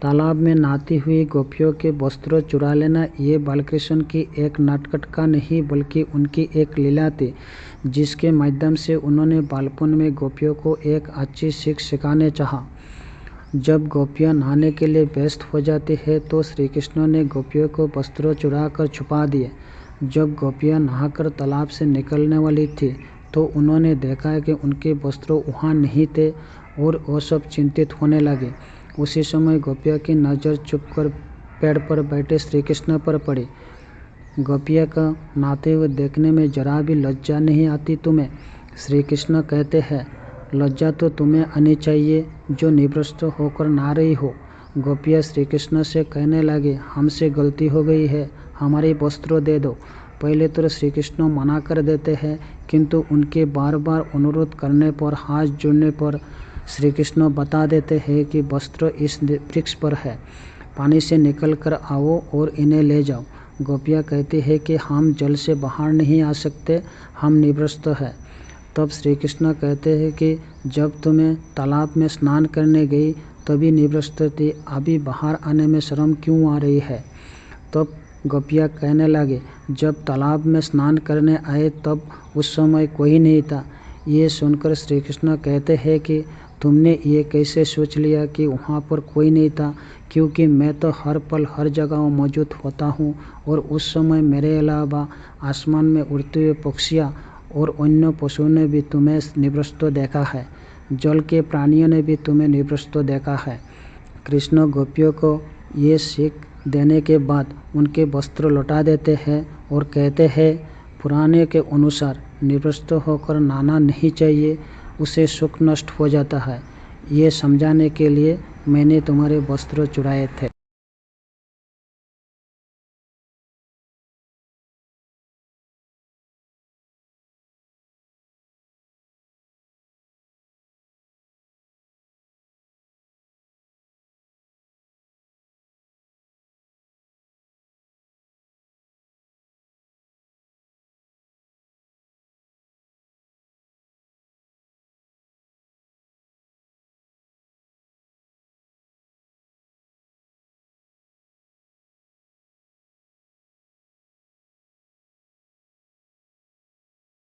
तालाब में नहाती हुई गोपियों के वस्त्र चुरा लेना ये बालकृष्ण की एक नाटक का नहीं बल्कि उनकी एक लीला थी, जिसके माध्यम से उन्होंने बालपन में गोपियों को एक अच्छी सीख सिखाने चाहा। जब गोपियां नहाने के लिए व्यस्त हो जाती है तो श्री कृष्ण ने गोपियों को वस्त्र चुरा कर छुपा दिए। जब गोपियां नहाकर तालाब से निकलने वाली थी तो उन्होंने देखा कि उनके वस्त्र वहाँ नहीं थे और वो सब चिंतित होने लगे। उसी समय गोपिया की नज़र चुपकर पेड़ पर बैठे श्री कृष्ण पर पड़ी। गोपिया का नहाते हुए देखने में जरा भी लज्जा नहीं आती तुम्हें? श्री कृष्ण कहते हैं, लज्जा तो तुम्हें आनी चाहिए जो निवृत्त होकर नहा रही हो। गोपिया श्री कृष्ण से कहने लगे, हमसे गलती हो गई है, हमारे वस्त्र दे दो। पहले तो श्री कृष्ण मना कर देते हैं, किंतु उनके बार बार अनुरोध करने पर, हाथ जोड़ने पर श्री कृष्ण बता देते हैं कि वस्त्र इस वृक्ष पर है, पानी से निकल कर आओ और इन्हें ले जाओ। गोपियाँ कहती है कि हम जल से बाहर नहीं आ सकते, हम निवृत्त हैं। तब श्री कृष्ण कहते हैं कि जब तुम्हें तालाब में स्नान करने गई तभी निवृत्त थी, अभी बाहर आने में शर्म क्यों आ रही है? तब गोपियाँ कहने लगे, जब तालाब में स्नान करने आए तब उस समय कोई नहीं था। ये सुनकर श्री कृष्ण कहते हैं कि तुमने ये कैसे सोच लिया कि वहाँ पर कोई नहीं था, क्योंकि मैं तो हर पल हर जगह मौजूद होता हूँ और उस समय मेरे अलावा आसमान में उड़ते हुए पक्षियाँ और अन्य पशुओं ने भी तुम्हें निवृत्त देखा है, जल के प्राणियों ने भी तुम्हें निवृत्त देखा है। कृष्ण गोपियों को ये सीख देने के बाद उनके वस्त्र लौटा देते हैं और कहते हैं, पुराने के अनुसार निवृत्त होकर नहाना नहीं चाहिए, उसे सुख नष्ट हो जाता है। ये समझाने के लिए मैंने तुम्हारे वस्त्र चुराए थे।